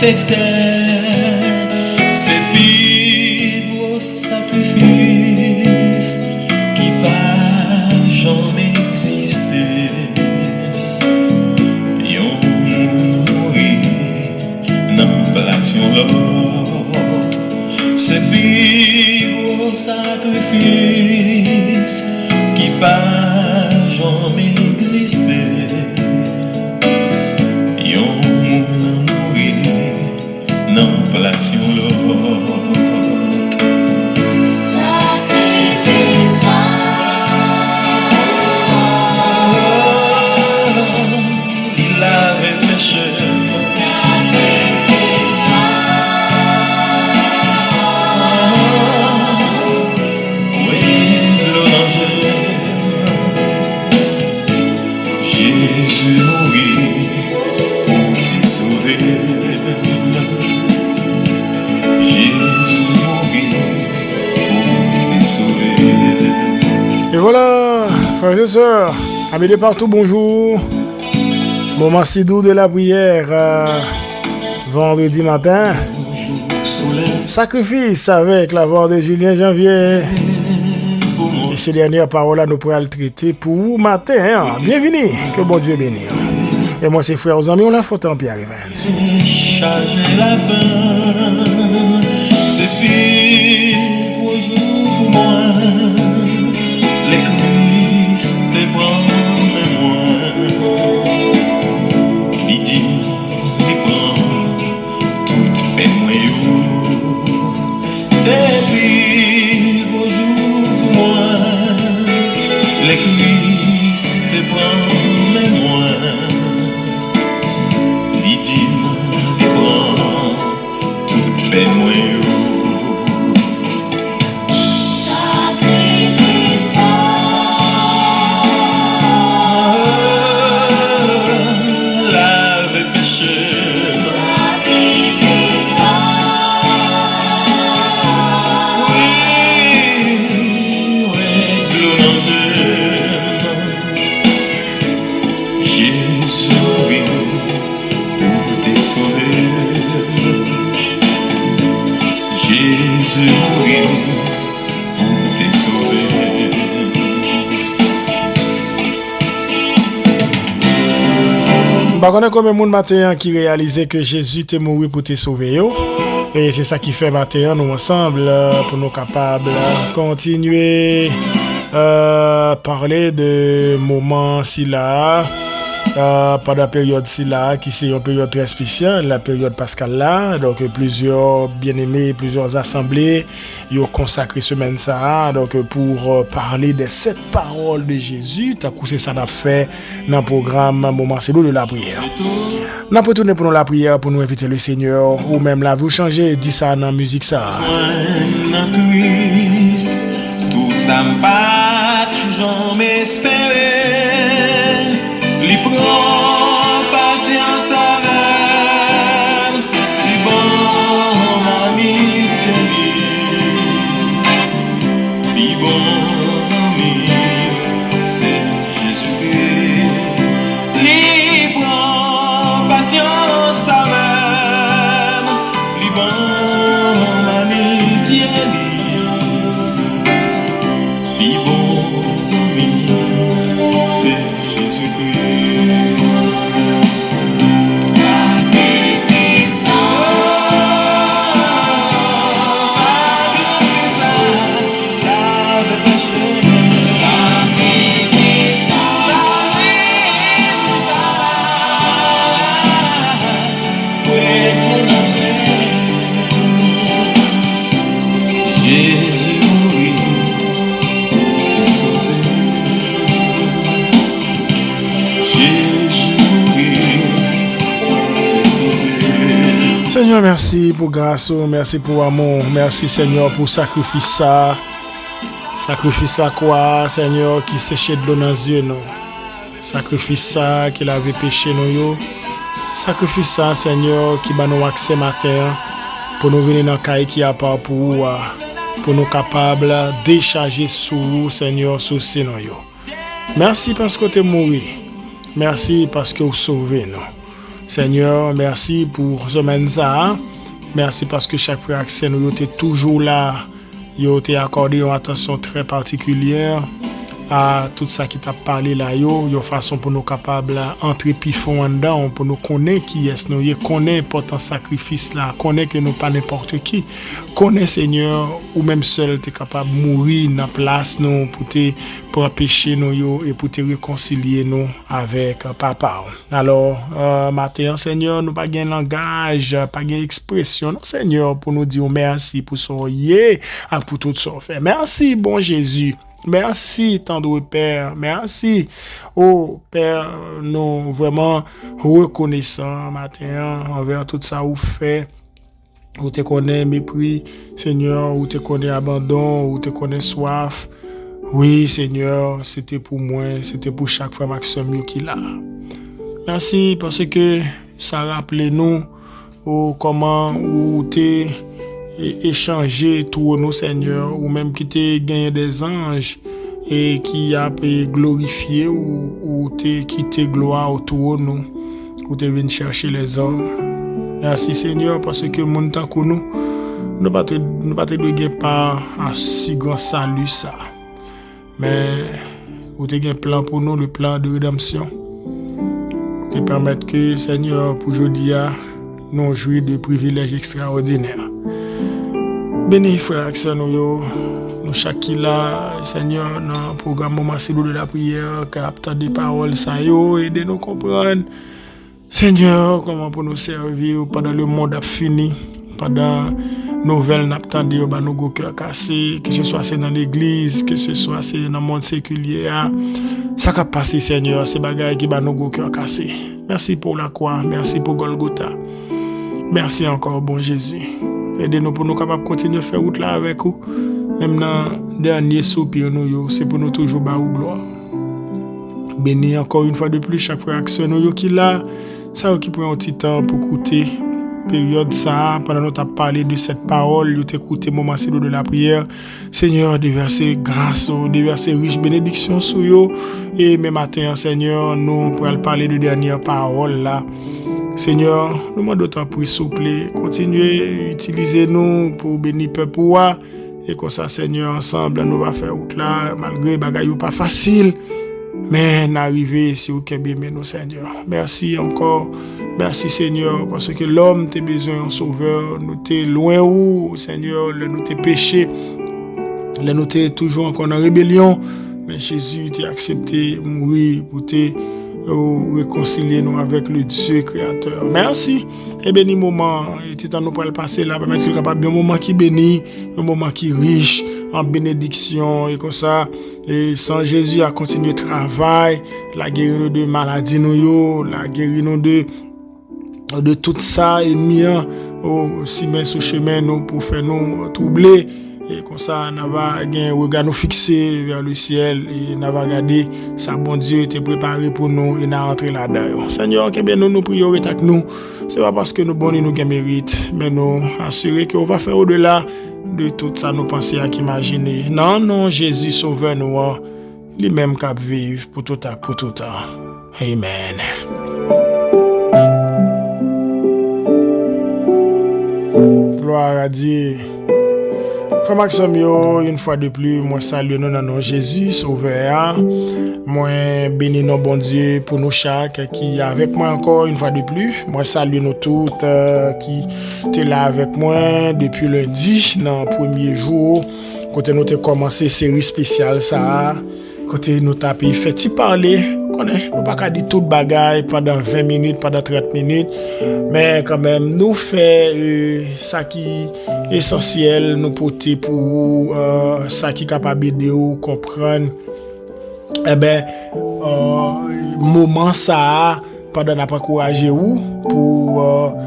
affectait, c'est plus gros sacrifice qui pas jamais existé. Yon mourir dans place yon l'autre, c'est plus gros sacrifice qui pas jamais existé. Yon mourir dans place yon l'autre. Sacrifice. Il avait péché. Jésus mourit pour te sauver. Jésus mourit pour te sauver. Et voilà, frères et sœurs, amis de partout, bonjour. Moment si doux de la prière, vendredi matin. Sacrifice avec la voix de Julien Janvier. Et ces dernières paroles-là, nous pourrons le traiter pour vous matin. Hein? Bienvenue, que bon Dieu bénisse. Et moi, c'est frères aux amis, on la faute en Pierre Evans. Charger la peine, c'est pire pour jour pour moi. Les Christ te prend mémoire. Il dit, il prend toute peine moi. C'est pire pour jour pour moi. Les Christ te prend mémoire. Il dit, il prend toute peine moi. Sacrifice. Lave péché. Sacrifice. Jésus mourit pour te sauver. Jésus mourit pour te sauver. Bah, on a combien de monde matin qui réalisait que Jésus est mort pour te sauver. Yo? Et c'est ça qui fait matin nous ensemble pour nous capables de continuer parler de moments si là. Pendant la période ci là, qui c'est une période très spéciale, la période pascale là, donc plusieurs bien-aimés, plusieurs assemblées, ils ont consacré semaine ça, donc pour parler des 7 paroles de Jésus, t'as c'est ça n'a fait dans le programme Moment c'est de la prière. Nous avons tourné pour nous la prière pour nous inviter le Seigneur, ou même là vous changez, dit ça dans la musique ça. Tout ça m'a toujours m'espérer. Li prend patience avec, li bon amitié, li bons amis, c'est Jésus-Christ. Li prend patience avec, li bon amitié, li bons amis, c'est Jésus-Christ. Seigneur, merci pour grâce, merci pour amour, merci Seigneur pour sacrifice ça. Sacrifice ça quoi, Seigneur, qui séchait de l'eau dans les yeux, non. Sacrifice ça qui l'avait péché, non. Sacrifice ça, Seigneur, qui va nous accès matin pour nous venir dans le cahier qui a pas pour nous capables de décharger sur vous, Seigneur, sur nous. Merci parce que tu es mort. Merci parce que vous sauvez nous. Seigneur, merci pour semaine ça. Merci parce que chaque frère et nous était toujours là. Yo t'ai accordé une attention très particulière à tout ça qui t'a parlé là yo façon pour nous capable entrer puis fond en dedans pour nous connaître qui est nous connaître important sacrifice là connaître que nous pas n'importe qui connaître Seigneur ou même seul t'es capable mourir dans place nous pour empêcher nous yo et pour te réconcilier nous avec papa. Alors matin Seigneur nous pas gain langage pas gain expression non Seigneur pour nous dire merci pour son et pour tout ça fait. Merci bon Jésus. Merci, tendre Père. Merci, oh Père, nous vraiment reconnaissants matin envers tout ça vous fait. Vous te connaissez mépris, Seigneur, vous te connaissez abandon, vous te connaissez soif. Oui, Seigneur, c'était pour moi, c'était pour chaque frère Maxime qui l'a. Merci parce que ça rappelle nous comment vous t'es échanger tout nous Seigneur ou même qui t'es gagné des anges et qui a glorifié ou t'es quitté gloire autour de nous ou t'es venu chercher les hommes. Merci Seigneur parce que mon temps que nous pas te pas un si grand salut ça mais ou t'es un plan pour nous le plan de rédemption te permettre que Seigneur pour aujourd'hui nous jouir de privilèges extraordinaires. Béni frère et sœurs nous chaque qui là Seigneur dans le programme moment de la prière capte des paroles ça yo aider nous comprendre Seigneur comment pour nous servir pendant le monde a fini pendant nouvelle n'attendez ba nos cœur cassé que ce soit c'est dans l'église que ce soit c'est dans le monde séculier ça qu'a passé Seigneur c'est bagaille qui ba nos cœur cassé. Merci pour la croix, merci pour Golgotha. Merci encore bon Jésus. Aidez-nous pour nous capables de continuer à faire route là avec vous. Même dans le dernier soupir, c'est pour nous toujours bas ou gloire. Béni encore une fois de plus chaque frère action nous qui là, ça qui prend un petit temps pour écouter période ça pendant nous t'a parlé de cette parole, nous t'écouter moment de la prière. Seigneur, déverser grâce, déverser riche bénédiction sur vous et même matin Seigneur, nous pour parler de dernière parole là. Seigneur, nous demandons d'autant plus souple, continuez à utiliser nous pour bénir le peuple et comme ça Seigneur ensemble nous va faire route là malgré bagaille pas facile mais n'arriver si vous qu'aimez nous Seigneur. Merci encore. Merci Seigneur parce que l'homme t'a besoin d'un sauveur, nous t'es loin où Seigneur, nous t'es péché. Nous t'es toujours encore en rébellion mais Jésus t'a accepté mourir pour te réconcilier nous avec le Dieu créateur. Merci. Et béni moment et tout nous pour le passer là permettre que capable un moment qui béni, un moment qui riche en bénédiction et comme ça et sans Jésus à continuer le travail, la guérir nous de maladies nous la guérir nous de tout ça et mien aussi mais sur chemin nous pour faire nous troubler. Et comme ça, on va un regard nous fixé vers le ciel et on va regarder ça, bon Dieu était préparé pour nous et on va entrer là-dedans. Seigneur, que bien nous prions avec nous. Ce n'est pas parce que nous bons nous gagnons mérite, mais nous assurer qu'on va faire au-delà de tout ça, nous penser à qu'imaginer. Non, Jésus sauveur nous, lui-même qui vivre pour tout temps, pour tout temps. Amen. Gloire à Dieu. Frère Maxime, une fois de plus, moi salue nous dans nom Jésus, sauveur. Moi bénis nos bon Dieu pour nous chaque qui est avec moi encore une fois de plus. Moi salue nous toutes qui étaient là avec moi depuis lundi, dans le premier jour. Quand nous avons commencé série spéciale, ça, quand nous avons fait parler. Nous ne pas dire toute bagaille pendant 20 minutes, pendant 30 minutes, mais quand même, nous faisons ça qui est essentiel, nous porter pour ça qui est capable de vous comprendre. Eh bien, moment ça, pendant n'a pas encouragé vous pour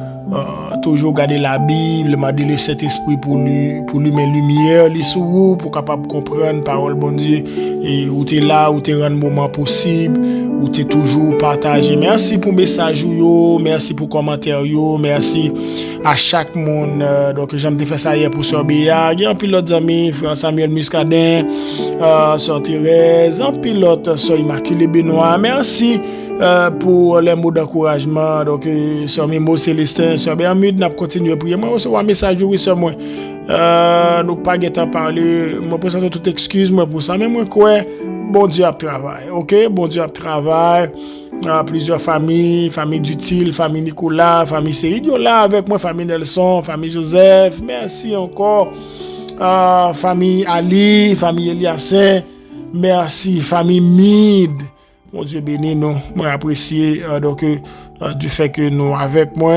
toujours garder la Bible, demander le Saint-Esprit pour lui mettre lumière sur vous, pour capable comprendre parole bon Dieu et où tu es là, où tu es dans le moment possible, ou t'es toujours partagé. Merci pour message yo, merci pour commentaire yo, merci à chaque monde. Donc j'aime te faire ça hier pour Sœur Béa, il y a un pilote ami frère Samuel Muscadin, Sœur Thérèse, un pilote Sœur Immaculée Benoît. Merci pour les mots d'encouragement. Donc Sœur Mimo Célestin, Sœur Bermude, n'a continué à prier. Moi recevoir un message oui sœur moi. Nous pas guetter parler, moi présente toute excuse moi pour ça, mais moi quoi bon Dieu a travail. OK, bon Dieu a travail. Plusieurs familles, famille Dutil, famille Nicolas, famille Séridio là avec moi, famille Nelson, famille Joseph. Merci encore. Famille Ali, famille Eliassin. Merci famille Mid. Mon Dieu béni nous. Moi apprécié du fait que nous avec moi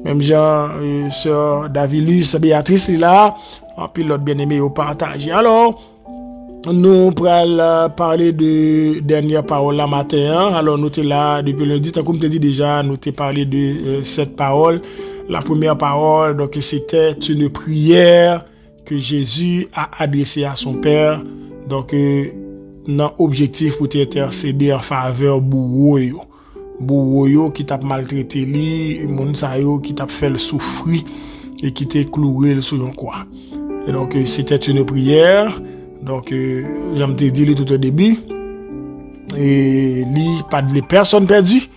même Jean sœur Davilus Béatrice là, puis l'autre bien-aimé au partage. Alors nous allons parler de dernière parole la matin. Alors nous sommes là depuis lundi, comme je te dis déjà, nous avons parlé de cette parole. La première parole, donc c'était une prière que Jésus a adressée à son Père. Donc dans objectif pour intercéder en faveur bourreau qui t'a maltraité lui, moun sa yo qui t'a fait le souffrir et qui t'a cloué sur une croix. Et donc c'était une prière. Donc j'aime te dire tout au début et lui pas de personne perdue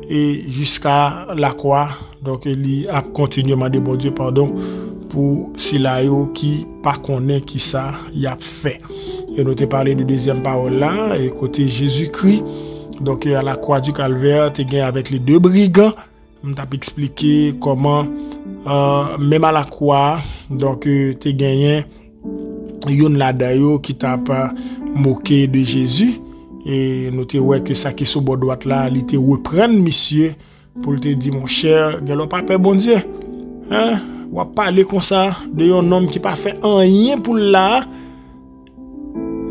et jusqu'à la croix. Donc lui a continué à demander bon Dieu pardon pour ceux qui pas connaît qui ça y a fait. Et nous t'ai parlé de deuxième parole là et côté Jésus-Christ. Donc à la croix du Calvaire, tu gagné avec les deux brigands. On t'a expliqué comment même à la croix, donc tu gagné yon la dayo qui t'a pas moqué de Jésus et nous te ouais que ça qui sur bord droite là, il te reprendre monsieur pour te dire mon cher, galo pas peur bon Dieu. Hein? On va parler comme ça de un homme qui pas fait rien pour là.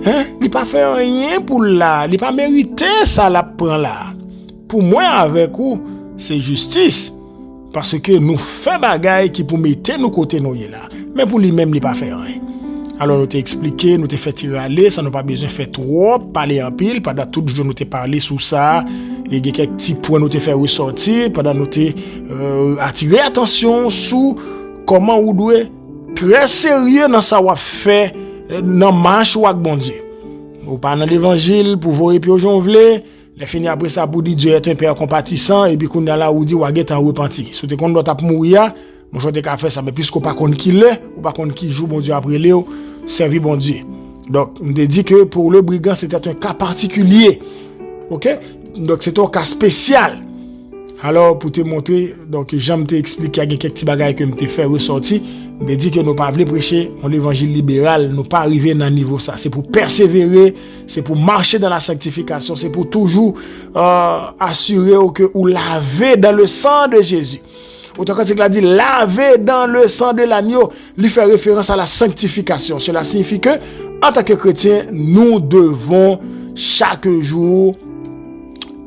Hein? Il pas fait rien pour là, il pas mérité ça la prend là. Pour moi avec vous, c'est justice parce que nous fait bagaille qui pour mettre nous côté nous là. Mais pour lui même il pas fait rien. Alors nous t'ai expliqué, nous t'ai fait tirer aller, ça n'a pas besoin de faire trop, parler en pile, pendant tout le jour nous t'ai parlé sur ça, et il y a quelques petits points nous t'ai fait ressortir, pendant nous t'ai attiré attention sur comment vous devez très sérieux dans ça vous fait dans marche ou avec bon Dieu. Vous parlez dans l'évangile pour voir et puis aux voulez, les fini après ça pour dire Dieu est un père compatissant et puis qu'on a là où dit ou est en repenti. Si tu compte doit mourir, mon choix de faire ça mais puisqu'on pas connaît qui l'est ou pas connaît qui joue bon Dieu après Léo, servir bon Dieu. Donc on dit que pour le brigand c'était un cas particulier. OK? Donc c'est un cas spécial. Alors pour te montrer donc j'aime te expliquer il y a quelques petits bagages que me te fait ressortir, me dit que nous pas voulons prêcher un évangile libéral, nous pas arriver dans niveau ça, c'est pour persévérer, c'est pour marcher dans la sanctification, c'est pour toujours assurer que ou laver dans le sang de Jésus. Autant quand il a dit laver dans le sang de l'agneau, lui fait référence à la sanctification. Cela signifie que en tant que chrétien, nous devons chaque jour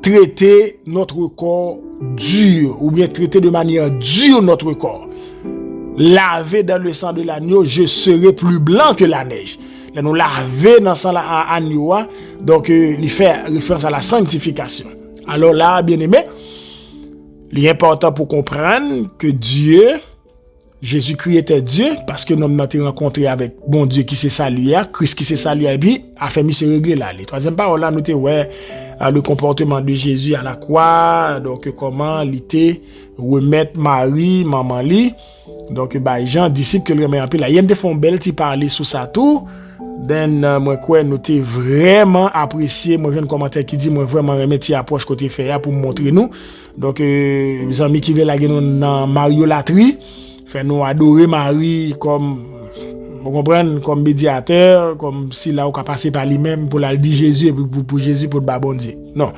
traiter notre corps dur ou bien traiter de manière dure notre corps. Laver dans le sang de l'agneau, je serai plus blanc que la neige. Là, nous laver dans le sang de l'agneau, donc il fait référence à la sanctification. Alors là, bien aimé, il est important pour comprendre que Dieu, Jésus-Christ était Dieu, parce que nous avons rencontré avec bon Dieu qui s'est salué, Christ qui s'est salué, et puis a fait se régler là. Les troisième parole là, nous avons ouais, le comportement de Jésus à la croix, donc comment il était remettre Marie, maman li, donc bah Jean disciple que le remet un peu là. Il y a des fonds belles qui parlaient sur ça tout. Moi quoi nous t'ai vraiment apprécié, moi j'ai un commentaire qui dit moi vraiment remettre approche côté faire pour montrer nous. Donc les amis qui veulent la nous dans mariolatrie, fait nous adorer Marie comme vous comprenez comme médiateur, comme si là on a passé par lui-même pour la dire Jésus et pour Jésus pour le bon Dieu. Non,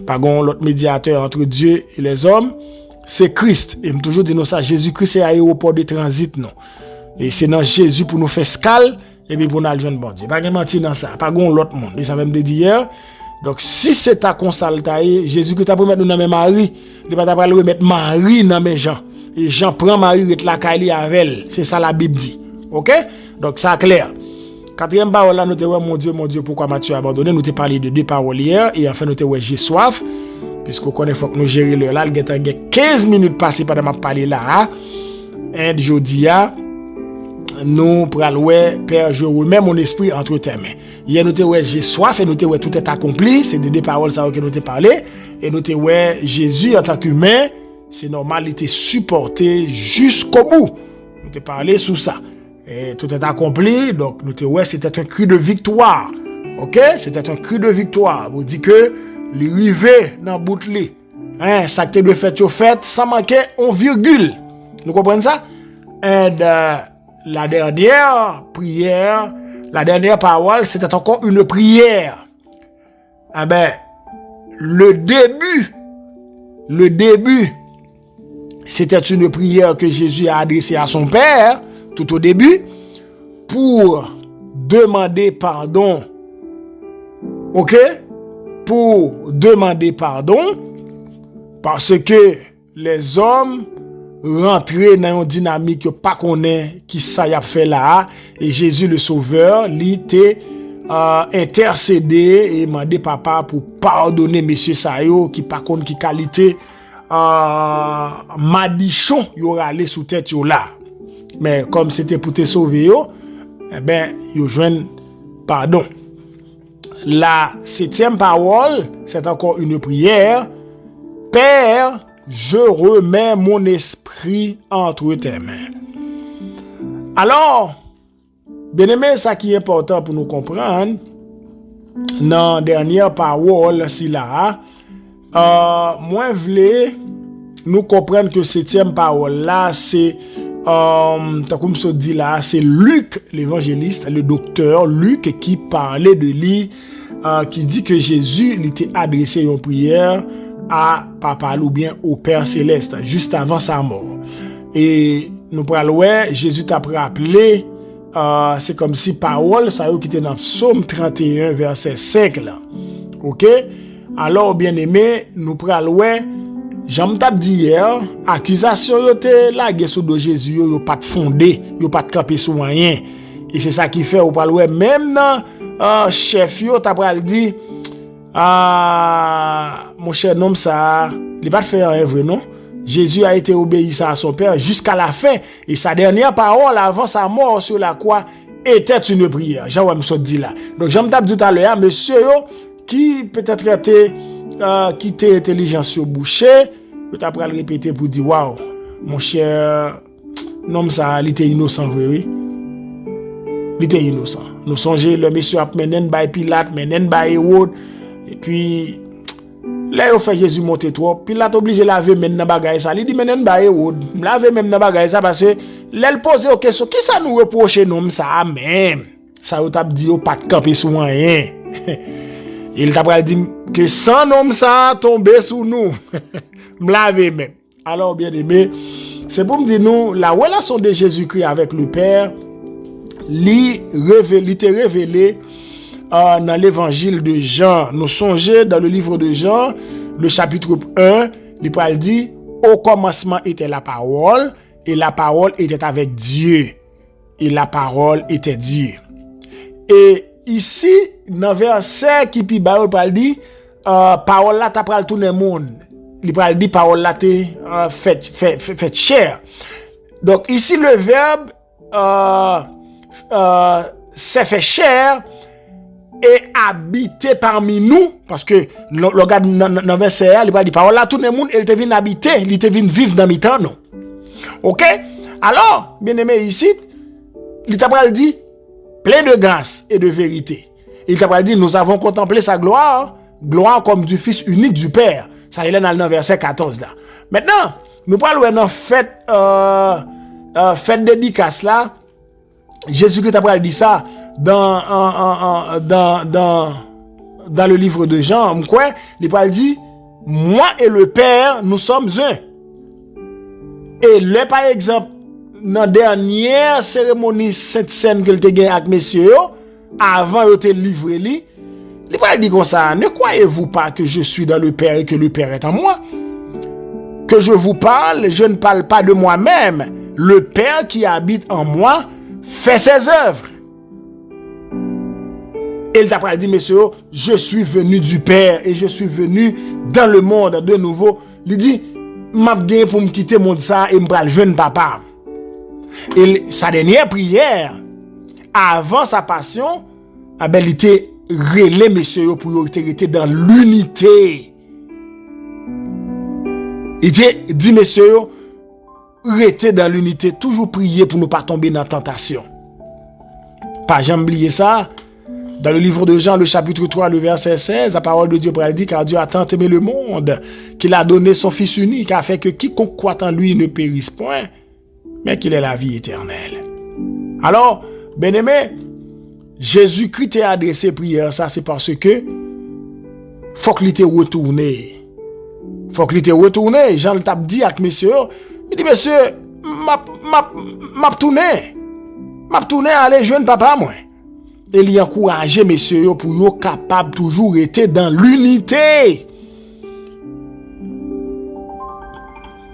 pas gon l'autre médiateur entre Dieu et les hommes, c'est Christ. Et me toujours dit non ça Jésus-Christ c'est aéroport de transit non. Et c'est dans Jésus pour nous faire escale et puis pour nous aller joindre bon Dieu. Pas mentir dans ça, pas gon l'autre monde. Et ça même dit hier. Donc si c'est ta consaltaille, Jésus-Christ t'a promis nous dans mes Marie, il va pas remettre Marie dans mes Jean. Et Jean prend Marie et la caille avec elle. C'est ça la Bible dit. OK? Donc ça clair. Quatrième parole là, nous te ouais, mon Dieu, pourquoi m'as-tu abandonné? Nous te parlé de deux paroles hier, et enfin nous te ouais, j'ai soif, puisqu'on connaît, faut que nous gérer l'heure là, il y a 15 minutes passées pendant ma parler là, et jeudi, nous prenons ouais, Père, je remets mon esprit entre tes mains. Hier nous te ouais, j'ai soif, et nous te ouais, tout est accompli, c'est de deux paroles ça que nous te parlé, et nous te ouais, Jésus en tant qu'humain, c'est normal, il était supporté jusqu'au bout. Nous te parlé sous ça. Et tout est accompli, donc nous te ouais, c'était un cri de victoire. OK? C'était un cri de victoire. Vous dit que l'arrivée dans bout de lit. Hein, ça que tu dois faire, tu fait sans manquer en virgule. Nous comprenons ça? Et la dernière prière, la dernière parole, c'était encore une prière. Ah ben, le début, c'était une prière que Jésus a adressée à son Père, tout au début, pour demander pardon. OK? Pour demander pardon, parce que les hommes rentraient dans une dynamique que pas connaît qui ça y a fait là, et Jésus le Sauveur, il était intercédé et demandé papa pour pardonner monsieur Sayo qui pas connaît qui qualité madichon yo râler sous tête yo là. Mais comme c'était pour te sauver yo, eh ben yo joignent pardon. La septième parole, c'est encore une prière. Père, je remets mon esprit entre tes mains. Alors, bien aimé, ça qui est important pour nous comprendre, dans la dernière parole, si là, moi, je voulais nous comprendre que septième parole là, c'est, comme se dit là, c'est Luc, l'évangéliste, le docteur Luc, qui parlait de lui, qui dit que Jésus lui était adressé une prière à Papa ou bien au Père Céleste, juste avant sa mort. Et nous parlons, Jésus t'a rappelé, c'est comme si parole, ça qui était dans Psaume 31, verset 5 là. OK? Alors, bien aimé, nous parlons, j'en t'ai dit hier, accusation yo te lagué sur de Jésus, yo pas de fondé, yo pas de campé sur rien. Et c'est ça qui fait, ou parlons, même dans chef yo, t'as pral dit, mon cher homme, ça, il pas de faire un vrai, non? Jésus a été obéissant à son Père jusqu'à la fin. Et sa dernière parole avant sa mort sur la croix était une prière. Jean-Wam dit là. Donc, j'aime dit tout à l'heure, monsieur yo, qui peut-être était, qui était intelligence sur boucher, peut-être après le répéter pour dire, waouh, mon cher, homme, ça, il était innocent, oui. Il était innocent. Nous songeons, le monsieur a mené by Pilate, mené by Hérode, et puis, là, il fait Jésus monter trop. Pilate obligé de laver même dans bagay ça. Il dit mené by Hérode. Laver même dans bagay ça parce que, l'elle pose aux questions, qui ça nous reproche, nous, ça, même? Ça, vous t'a dit, pas de camper sur rien. Il t'a dit que sans homme ça tomber sous nous. M'laver même. Alors, bien aimé, c'est pour me dire, nous, la relation de Jésus-Christ avec le Père, lui était révélé dans l'évangile de Jean. Nous songeons dans le livre de Jean, le chapitre 1, il parle dit, au commencement était la parole, et la parole était avec Dieu, et la parole était Dieu. Et ici, dans le verset qui puis il parle dit, parole là t'a pral tout le monde. Il parle dit, parole là t'est fait chair. Donc ici, le verbe s'est fait chair et habité parmi nous, parce que le regarde dans le verset, il parle dit, parole là tout le monde, il te vient habiter, il te vient vivre dans mi temps, non? OK? Alors, bien aimé, ici, il t'a dit, plein de grâce et de vérité. Il t'a dit, nous avons contemplé sa gloire, gloire comme du Fils unique du Père. Ça, il est dans le verset 14 là. Maintenant, nous parlons d'un fête dédicace là. Jésus-Christ a dit ça dans le livre de Jean. Quoi? Il a dit, moi et le Père, nous sommes un. Et là, par exemple, dans la dernière cérémonie cette scène que tu as avec messieurs, avant de te livrer, il va dire comme ça, ne croyez-vous pas que je suis dans le Père et que le Père est en moi? Que je vous parle, je ne parle pas de moi-même. Le Père qui habite en moi fait ses œuvres. Et il t'a dit, messieurs, je suis venu du Père et je suis venu dans le monde de nouveau. Il dit, m'a gagné pour me quitter monde ça et me pral jeune papa. Et sa dernière prière, avant sa passion, il était relé messieurs pour être dans l'unité. Il dit messieurs, rester dans l'unité, toujours prier pour ne pas tomber dans la tentation. Pas jamais oublier ça. Dans le livre de Jean, le chapitre 3, le verset 16, la parole de Dieu dit, car Dieu a tant aimé le monde qu'il a donné son Fils unique afin que quiconque croit en lui ne périsse point, mais qu'il ait la vie éternelle. Alors, bien-aimé, Jésus-Christ t'a adressé prière, ça c'est parce que faut qu'il te retourne. Faut qu'il te retourne. Jean le tape dit avec messieurs, il dit, monsieur, m'a tourné aller jeune papa, moi. Et il encourage messieurs pour être capable toujours être dans l'unité.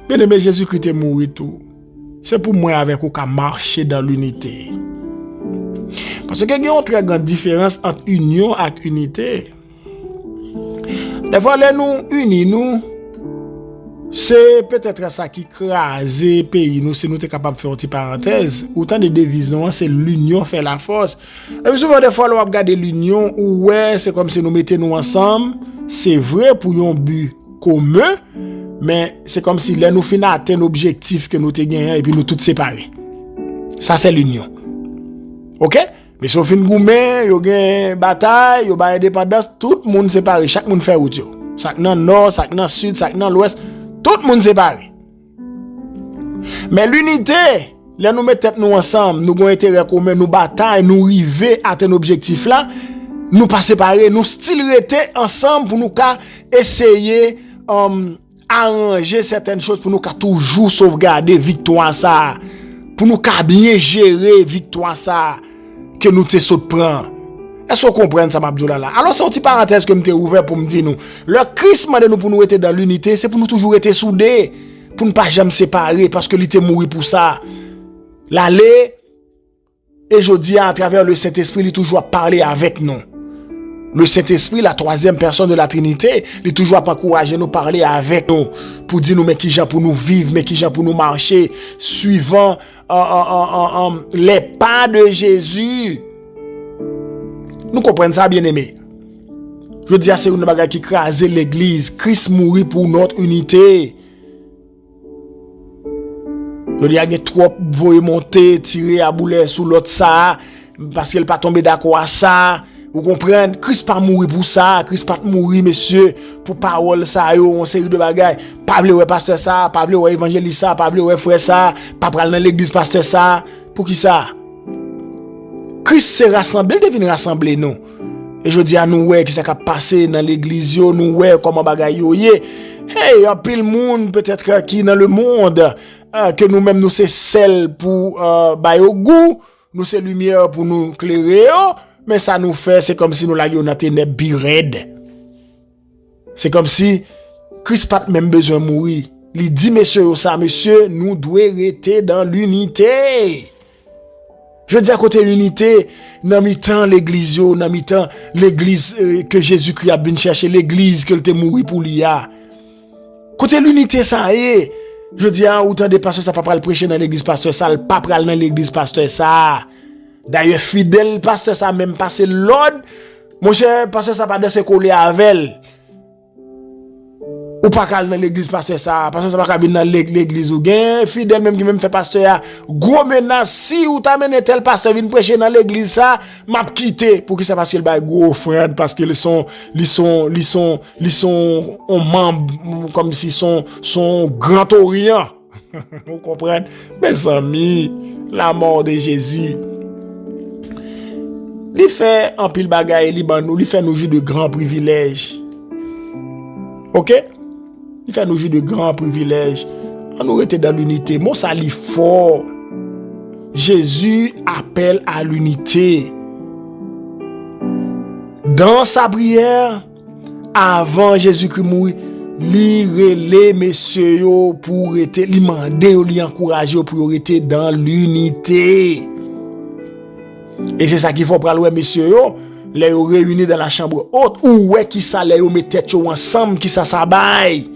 Bien aimé, Jésus-Christ est mort tout. C'est pour moi avec vous qu'à marcher dans l'unité. Parce qu'il y a une très grande différence entre union et unité. Des fois, nous unis, c'est peut-être ça qui crase le pays, nous, si nous sommes capables de faire une petite parenthèse. Autant de devises, non, c'est l'union fait la force. Et puis souvent, des fois, on regarde l'union, ouais, c'est comme si nous mettions nous ensemble. C'est vrai pour un but commun, mais c'est comme si là, nous finissons atteindre l'objectif que nous avons gagné et puis nous tous séparés. Ça, c'est l'union. Ok? Mais si on finit gourmet, il y a une bataille, il y a une indépendance, tout le monde séparé, chaque monde fait route. Chaque dans le nord, chaque dans le sud, chaque dans l'ouest. Tout le monde séparé. Mais l'unité, là nous mettons nous ensemble, nous avons intérêt commun, nous bataille, nous arriver à un objectif là, nous pas séparer, nous style rester ensemble pour nous essayer arranger certaines choses pour nous toujours sauvegarder victoire ça, pour nous bien gérer victoire ça que nous te saute prend. Est-ce qu'on comprend ça, Mabdoula là? Alors, c'est une petite parenthèse que je t'ai ouvert pour me dire nous. Le Christ m'a nous pour nous être dans l'unité, c'est pour nous toujours être soudés, pour ne pas jamais séparer, parce que l'unité mourit pour ça. L'aller, et je dis à travers le Saint-Esprit, il est toujours à parler avec nous. Le Saint-Esprit, la troisième personne de la Trinité, il est toujours à encourager nous, parler avec nous, pour dire nous, mais qui j'ai pour nous vivre, mais qui j'ai pour nous marcher, suivant les pas de Jésus. Nous comprenons ça, bien aimé. Je dis, c'est une bagarre qui crase l'église. Christ mourit pour notre unité. Je dis, il y a trop voyer monter, tirer à boulet sous l'autre ça, parce qu'elle pas tombé d'accord à ça. Vous comprenez? Christ pas mourir pour ça. Christ pas mourir, monsieur, pour parole ça, une série de bagailles. Pas vle ouais pasteur ça, pas vle ouais évangéliste ça, pas vle ouais frère ça, pas pral dans l'église pasteur ça. Pour qui ça? Christ s'est rassemblé, il devine rassembler nous. Et je dis à nous, ouais, qui s'est passé dans l'église, nous, ouais, comment bagaille yo yé. Hey, un pile monde, peut-être qui dans le monde, que nous-mêmes, nous, c'est sel pour bailler au goût, nous, c'est lumière pour nous éclairer, mais ça nous fait, c'est comme si nous l'avions dans ténèbres birèdes. C'est comme si Christ pas même besoin de mourir. Il dit, messieurs, ça, monsieur, nous devons rester dans l'unité. Je dis à côté l'unité, dans mi-temps l'église, dans mi-temps l'église que Jésus-Christ a venu chercher, l'église que était mouru pour l'IA. Côté l'unité, ça y est. Je dis à autant de pasteurs, ça pas pral prêcher dans l'église pasteur, ça pas pral dans l'église pasteur, ça. D'ailleurs, fidèle pasteur, ça même passé l'ordre. Mon cher pasteur, ça pas de se coller avec elle. Ou pas dans l'église pasteur ça, parce que ça pas dans l'église ou gain fidèle même qui même fait pasteur gros menace si ou t'amène tel pasteur vient prêcher dans l'église ça m'a quitté pour qui ça parce qu'il ba gros frère parce qu'ils sont on membre comme si sont grand orient. Vous comprenez mes amis, la mort de Jésus il fait un pile bagaille liban il fait nous jouir de grands privilèges. OK? Il fait nous jouir de grands privilèges. On nous était dans l'unité. Moi, ça lit fort. Jésus appelle à l'unité. Dans sa prière, avant Jésus-Christ mourir, li relé messieurs pour être, li mandé, li encourager pour être dans l'unité. Et c'est ça qu'il faut prendre, messieurs. les réunis dans la chambre haute, ou ouais qui ça les met tête ensemble, qui ça baille.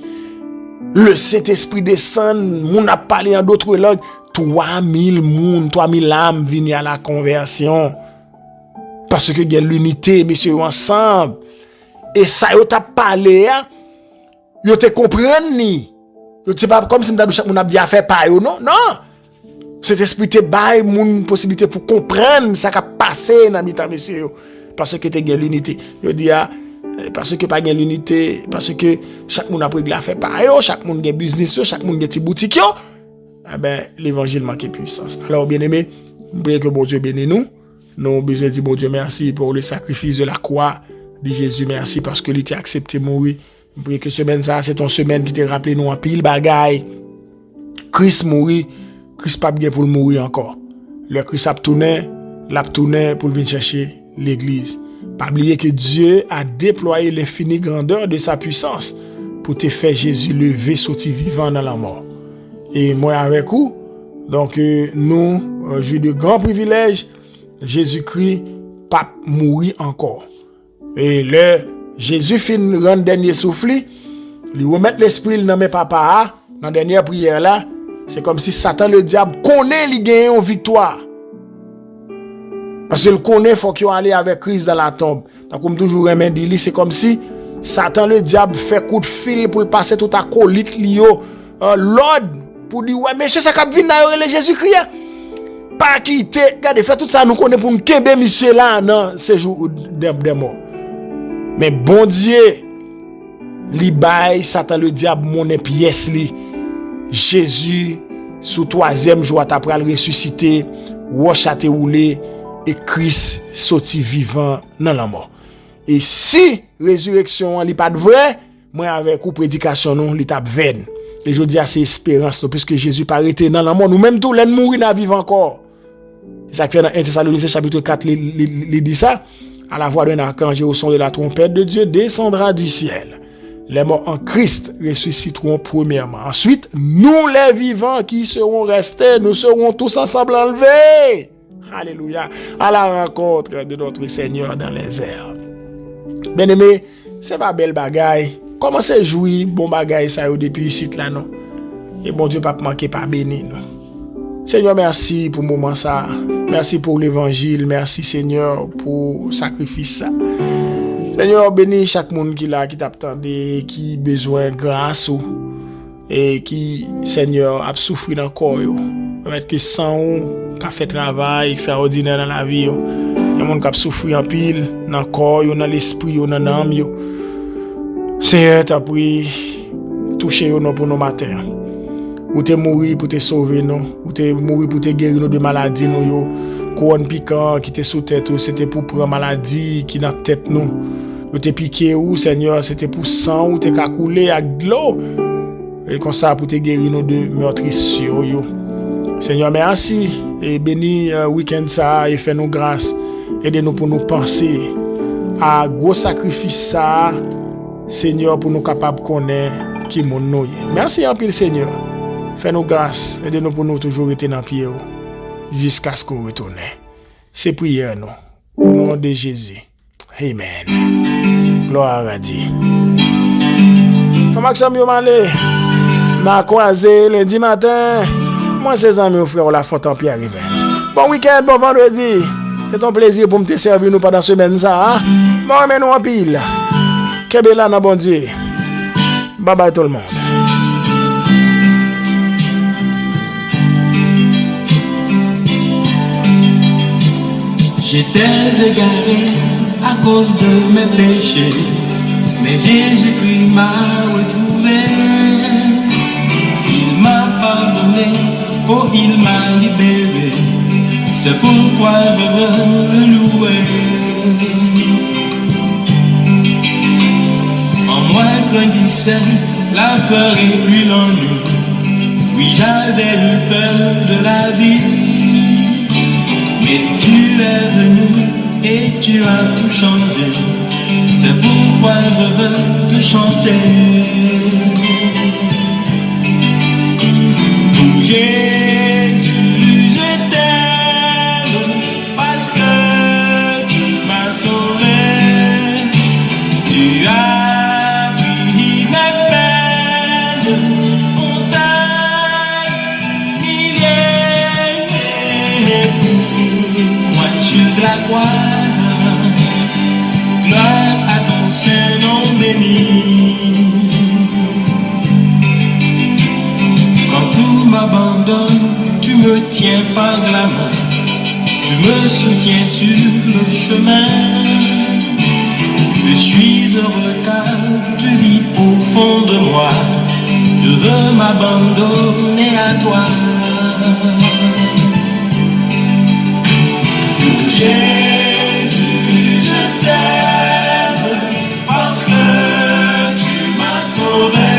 Le Saint-Esprit descend, moun a parlé en d'autres langues, 3000 moun, 3000 âmes viennent à la conversion. Parce que il y a l'unité, messieurs, ensemble. Et ça, yo t'a parlé, yo te comprendre ni. Yo te pas comme si moun a bien fait par yo, non? Non! Cet esprit te bail moun possibilité pour comprendre ça qui a passé dans mitan, messieurs. Parce que te gen l'unité. Yo dit, parce que pas gen l'unité, parce que chaque moun a pris la fait par yo, chaque moun gen business yo, chaque moun gen ti boutique yo. Eh ben, l'évangile manque puissance. Alors, bien aimé, priez que bon Dieu bénisse nous. Nous avons besoin de dire bon Dieu merci pour le sacrifice de la croix de Jésus. Merci parce que il t'a accepté mourir. Priez que semaine ça, c'est ton semaine qui t'a rappelé nous en pile bagaille. Christ mourit, Christ pas bien pour mourir encore. Le Christ a tourné pour venir chercher l'église. Pas oublier que Dieu a déployé l'infinie grandeur de sa puissance pour te faire Jésus lever, sortir vivant dans la mort. Et moi avec vous, donc nous jouons de grands privilèges. Jésus-Christ pas mourir encore. Et le Jésus fin rendre dernier souffle, lui remettre l'esprit dans mes papas, dans la dernière prière là, c'est comme si Satan le diable connaît il gagne une victoire. Parce qu'il connaît faut qu'il aller avec Christ dans la tombe. Donc comme toujours aimé dit, c'est comme si Satan le diable fait coup de fil pour passer tout à colite lio l'ordre pour dire ouais monsieur ça cap venir dans Jésus-Christ. Pas quitter, regardez, fait tout ça, nous connaissons pour nous kembe monsieur là, non, c'est jour des morts. Mais bon Dieu, li bail, Satan le diable, mon pièce li. Jésus, sous troisième jour, après le ressuscité, roche a te roulé, et Christ sorti vivant dans la mort. Et si résurrection li pas de vrai, moi avec ou prédication non, li tap vaine. Et je dis à ces espérances, puisque Jésus pas arrêté dans la mort, nous même tout l'en mourir n'a vivre encore. Jacques fait dans 1 Thessaloniciens chapitre 4, il dit ça. À la voix d'un archange et au son de la trompette de Dieu descendra du ciel. Les morts en Christ ressusciteront premièrement. Ensuite, nous les vivants qui serons restés, nous serons tous ensemble enlevés. Alléluia. À la rencontre de notre Seigneur dans les airs. Bien aimé, c'est pas belle bagaille. Comment c'est jouer bon bagaille ça depuis ici là non. Et bon Dieu pas manquer pas béni non. Seigneur, merci pour le moment ça. Merci pour l'évangile. Merci Seigneur pour le sacrifice ça. Seigneur, bénis chaque monde qui là, qui t'attendait, qui besoin de grâce et qui, Seigneur, a souffert dans le corps. Permettre que sans qui a fait travail extraordinaire dans la vie. Il y a des gens qui ont souffert en pile dans le corps, dans l'esprit, dans l'âme. Seigneur, t'as pris, toucher nous pour nos matins. Ou te mourir pour te sauver nous, ou te mourir pour te guérir nous de maladies nous couronne piquant qui te sous tête c'était pour prendre maladie qui dans tête nous. Ou te piqué ou Seigneur, c'était pour sang ou te couler avec de l'eau. Et comme ça pour te guérir nous de meurtrissures yo. Seigneur, merci et bénis week-end ça et fais-nous grâce. Aidez-nous pour nous penser à gros sacrifice ça Seigneur pour nous capables connaître qui mon nous. Merci en pile Seigneur. Fais-nous grâce, aidez-nous pour nous toujours rester dans pied jusqu'à ce qu'on retourne. C'est prière nous. Au nom de Jésus. Amen. Gloire à Dieu. Frère Maxime Yomale, m'a croisé lundi matin. Moi, ses amis, frère, la faute en pierre arrivée. Bon week-end, bon vendredi. C'est un plaisir pour me te servir nous pendant la semaine ça. Hein? Bon, mais nous en pile. Kebe là, bon Dieu. Bye bye tout le monde. J'étais égaré à cause de mes péchés, mais Jésus-Christ m'a retrouvé. Il m'a pardonné, oh il m'a libéré. C'est pourquoi je veux le louer. En moi grandissait la peur et puis l'ennui. Oui, j'avais eu peur de la vie. Mais tu es venu et tu as tout changé. C'est pourquoi je veux te chanter. Pour Jésus, je t'aime parce que tu m'as sauvé. la croix. Gloire à ton Saint-Nom béni. Quand tout m'abandonne, tu me tiens par la main, tu me soutiens sur le chemin. Je suis heureux car tu vis au fond de moi, je veux m'abandonner à toi. Jésus, je t'aime parce que tu m'as sauvé.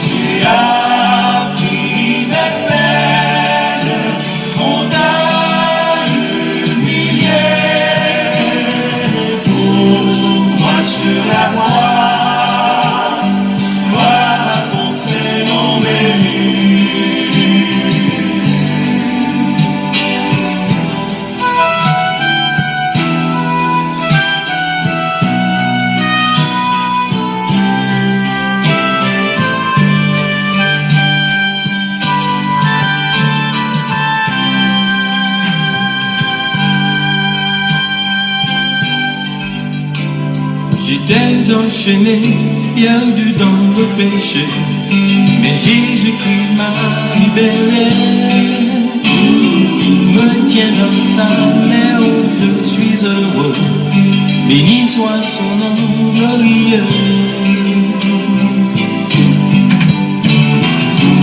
Tu as pris mes peines, on t'a humilié. Pour moi sur la croix, gloire à ton Saint-Nom béni. J'étais enchaîné, perdu dans le péché, mais Jésus-Christ m'a libéré. Il me tient dans sa main, oh, je suis heureux. Béni soit son nom glorieux.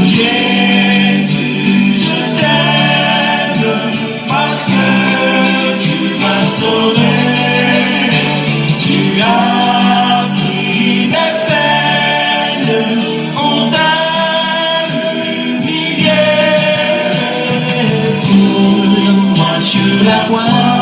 Jésus, je t'aime parce que tu m'as sauvé. Tu as pris mes peines, on t'a humilié. Pour moi sur la croix,